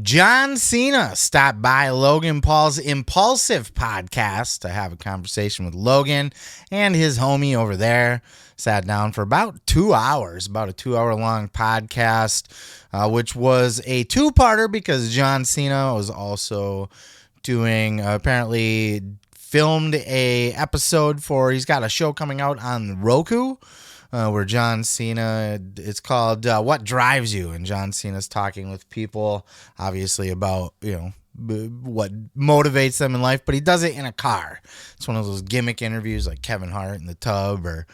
John Cena stopped by Logan Paul's Impulsive podcast to have a conversation with Logan and his homie over there. Sat down for about 2 hours, about a 2-hour-long podcast, which was a two-parter because John Cena was also doing, apparently filmed a episode for, he's got a show coming out on Roku, where John Cena, it's called What Drives You, and John Cena's talking with people, obviously, about, what motivates them in life, but he does it in a car. It's one of those gimmick interviews like Kevin Hart in the tub or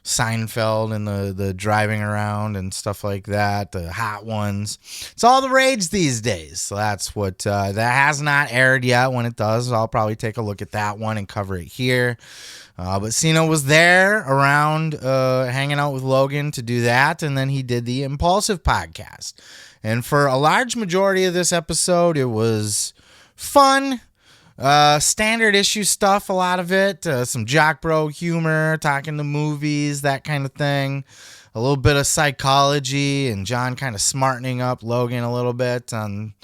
Seinfeld and the driving around and stuff like that, the hot ones. It's all the rage these days. So that's what, that has not aired yet. When it does, I'll probably take a look at that one and cover it here. But Cena was there around hanging out with Logan to do that, and then he did the Impulsive podcast. And for a large majority of this episode, it was fun, standard issue stuff, a lot of it, some jock bro humor, talking to movies, that kind of thing, a little bit of psychology, and John kind of smartening up Logan a little bit on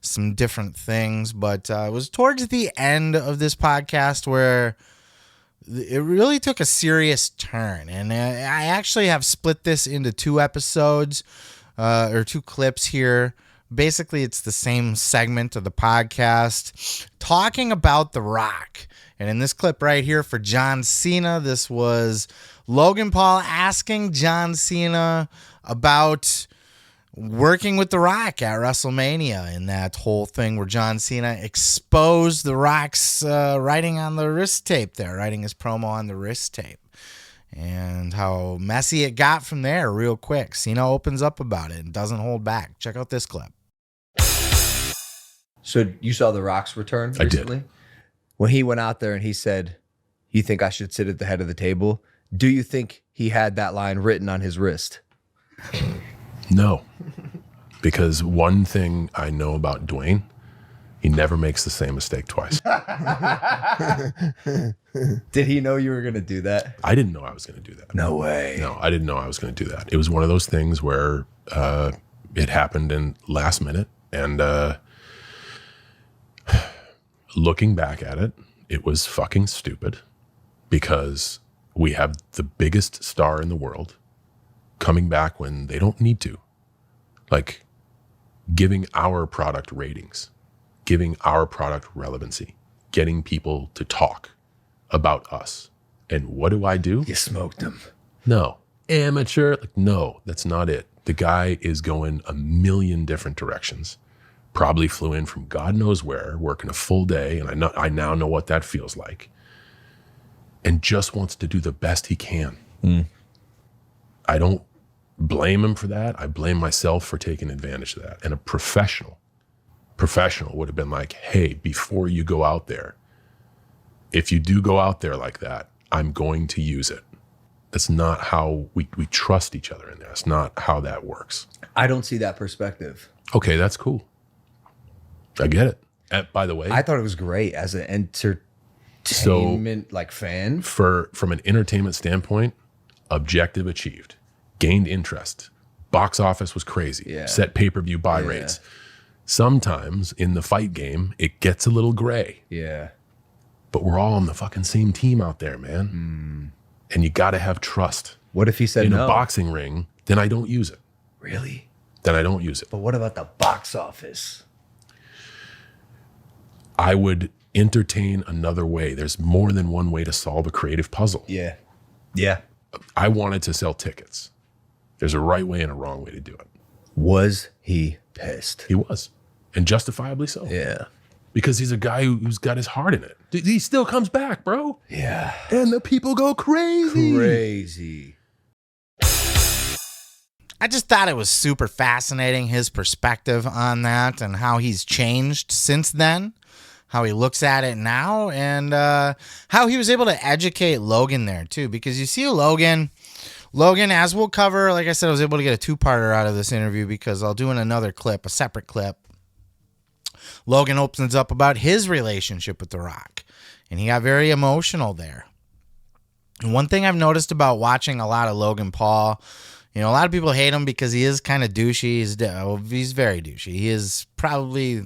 some different things. But it was towards the end of this podcast where it really took a serious turn, and I actually have split this into 2 episodes, or 2 clips here. Basically, it's the same segment of the podcast talking about The Rock. And in this clip right here for John Cena, this was Logan Paul asking John Cena about working with The Rock at WrestleMania, and that whole thing where John Cena exposed The Rock's writing on the wrist tape there, writing his promo on the wrist tape, and how messy it got from there real quick. Cena opens up about it and doesn't hold back. Check out this clip. So you saw The Rock's return recently? I did. When he went out there and he said, "You think I should sit at the head of the table?" Do you think he had that line written on his wrist? No, because one thing I know about Dwayne, he never makes the same mistake twice. Did he know you were going to do that? I didn't know I was going to do that. No way. No, I didn't know I was going to do that. It was one of those things where it happened in last minute, and looking back at it, it was fucking stupid because we have the biggest star in the world coming back when they don't need to. Like, giving our product ratings, giving our product relevancy, getting people to talk about us. And what do? You smoked him. No. Amateur? Like, no, that's not it. The guy is going a million different directions. Probably flew in from God knows where, working a full day, and I now know what that feels like. And just wants to do the best he can. I don't blame him for that. I blame myself for taking advantage of that. And a professional would have been like, hey, before you go out there, if you do go out there like that, I'm going to use it. That's not how we trust each other in there. That's not how that works. I don't see that perspective. Okay, that's cool. I get it. By the way, I thought it was great as an entertainment fan. From an entertainment standpoint, objective achieved. Gained interest. Box office was crazy. Yeah. Set pay-per-view buy rates. Sometimes in the fight game, it gets a little gray. Yeah. But we're all on the fucking same team out there, man. And you got to have trust. What if he said in no? a boxing ring, then I don't use it. Really? Then I don't use it. But what about the box office? I would entertain another way. There's more than one way to solve a creative puzzle. Yeah. Yeah. I wanted to sell tickets. There's a right way and a wrong way to do it. Was he pissed? He was. And justifiably so. Yeah. Because he's a guy who's got his heart in it. He still comes back, bro. Yeah. And the people go crazy. Crazy. I just thought it was super fascinating, his perspective on that and how he's changed since then, how he looks at it now, and how he was able to educate Logan there too. Because you see Logan, as we'll cover, like I said, I was able to get a 2-parter out of this interview because I'll do in another clip, a separate clip. Logan opens up about his relationship with The Rock, and he got very emotional there. And one thing I've noticed about watching a lot of Logan Paul You know, a lot of people hate him because he is kind of douchey. He's very douchey. He is probably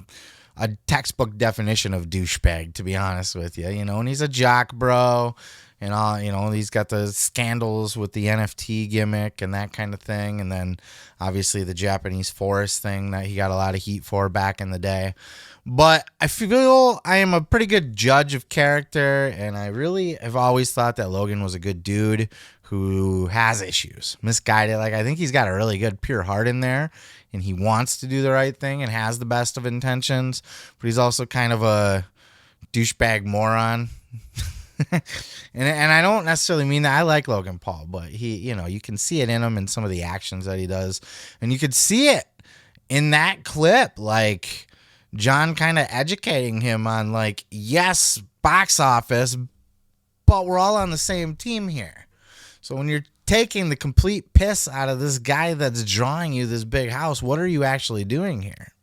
a textbook definition of douchebag, to be honest with you. You know, and he's a jock bro. And all, you know, he's got the scandals with the NFT gimmick and that kind of thing. And then obviously the Japanese forest thing that he got a lot of heat for back in the day. But I feel I am a pretty good judge of character. And I really have always thought that Logan was a good dude who has issues, misguided. Like, I think he's got a really good pure heart in there. And he wants to do the right thing and has the best of intentions. But he's also kind of a douchebag moron. and I don't necessarily mean that. I like Logan Paul, but he, you know, you can see it in him in some of the actions that he does, and you could see it in that clip, like John kind of educating him on, like, yes, box office, but we're all on the same team here. So when you're taking the complete piss out of this guy that's drawing you this big house, what are you actually doing here?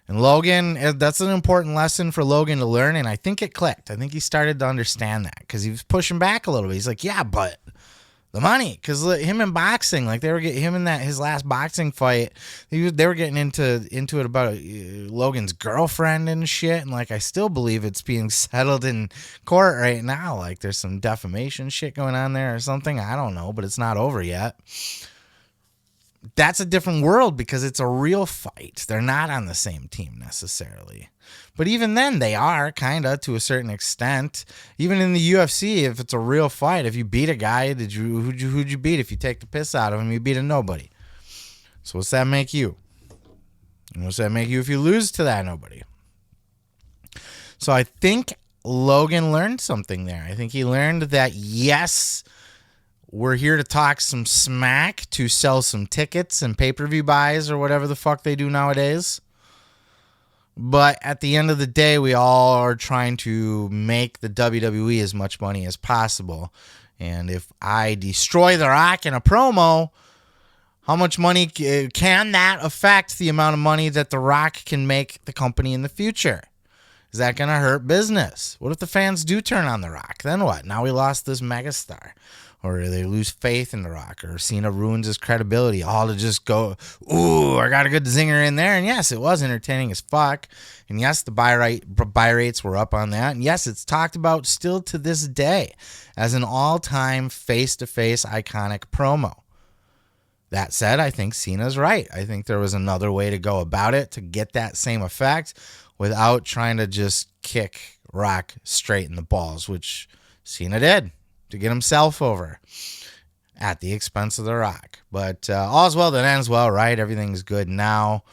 And Logan, that's an important lesson for Logan to learn, and I think it clicked. I think he started to understand that because he was pushing back a little bit. He's like, yeah, but the money, because him in boxing, like they were getting him in his last boxing fight, they were getting into it about Logan's girlfriend and shit, and like I still believe it's being settled in court right now. Like there's some defamation shit going on there or something. I don't know, but it's not over yet. That's a different world because it's a real fight. They're not on the same team necessarily. But even then, they are kind of to a certain extent. Even in the UFC, if it's a real fight, if you beat a guy, who'd you beat? If you take the piss out of him, you beat a nobody. So what's that make you? And what's that make you if you lose to that nobody? So I think Logan learned something there. I think he learned that, yes, we're here to talk some smack, to sell some tickets and pay-per-view buys or whatever the fuck they do nowadays. But at the end of the day, we all are trying to make the WWE as much money as possible. And if I destroy The Rock in a promo, how much money can that affect the amount of money that The Rock can make the company in the future? Is that going to hurt business? What if the fans do turn on The Rock? Then what? Now we lost this megastar. Or they lose faith in The Rock, or Cena ruins his credibility, all to just go, ooh, I got a good zinger in there. And yes, it was entertaining as fuck. And yes, the buy rates were up on that. And yes, it's talked about still to this day as an all-time face-to-face iconic promo. That said, I think Cena's right. I think there was another way to go about it to get that same effect without trying to just kick Rock straight in the balls, which Cena did to get himself over at the expense of The Rock. But all's well that ends well, right? Everything's good now.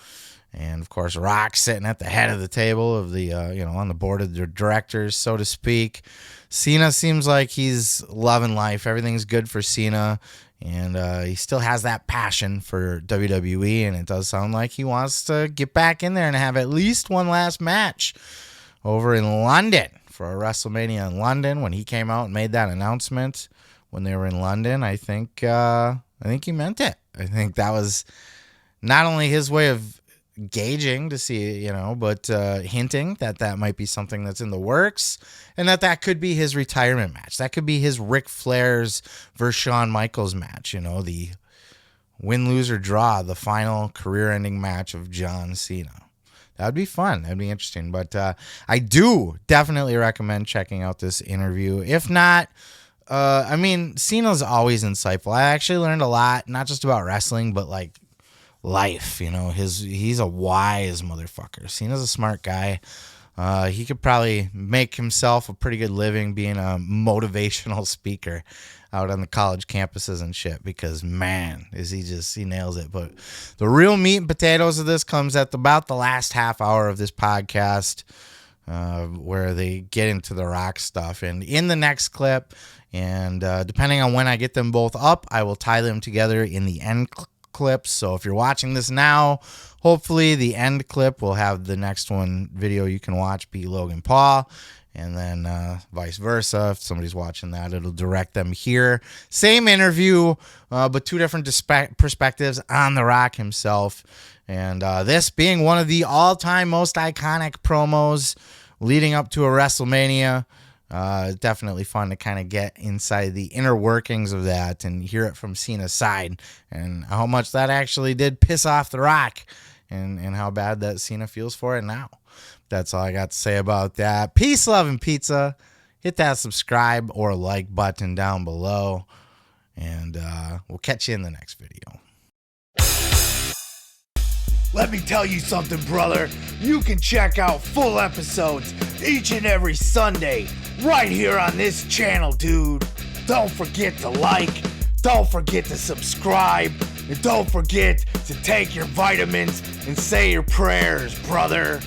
And, of course, Rock sitting at the head of the table of the, on the board of the directors, so to speak. Cena seems like he's loving life. Everything's good for Cena. And he still has that passion for WWE. And it does sound like he wants to get back in there and have at least one last match over in London for a WrestleMania in London. When he came out and made that announcement when they were in London, I think he meant it. I think that was not only his way of gauging to see, but hinting that might be something that's in the works, and that could be his retirement match. That could be his Ric Flair's versus Shawn Michaels match, the win, lose, or draw, the final career-ending match of John Cena. That would be fun. That'd be interesting. But I do definitely recommend checking out this interview. If not, Cena's always insightful. I actually learned a lot, not just about wrestling, but like life. He's a wise motherfucker. Cena's a smart guy. He could probably make himself a pretty good living being a motivational speaker out on the college campuses and shit, because man, he nails it. But the real meat and potatoes of this comes at about the last half hour of this podcast, where they get into the Rock stuff. And in the next clip, and depending on when I get them both up, I will tie them together in the end clips. So if you're watching this now, hopefully the end clip will have the next one video you can watch be Logan Paul, and then vice versa. If somebody's watching that, it'll direct them here. Same interview, but two different perspectives on The Rock himself. And this being one of the all-time most iconic promos leading up to a WrestleMania. Definitely fun to kind of get inside the inner workings of that and hear it from Cena's side and how much that actually did piss off The Rock and how bad that Cena feels for it now. That's all I got to say about that. Peace, love, and pizza. Hit that subscribe or like button down below, and we'll catch you in the next video. Let me tell you something, brother. You can check out full episodes each and every Sunday right here on this channel, dude. Don't forget to like, don't forget to subscribe, and don't forget to take your vitamins and say your prayers, brother.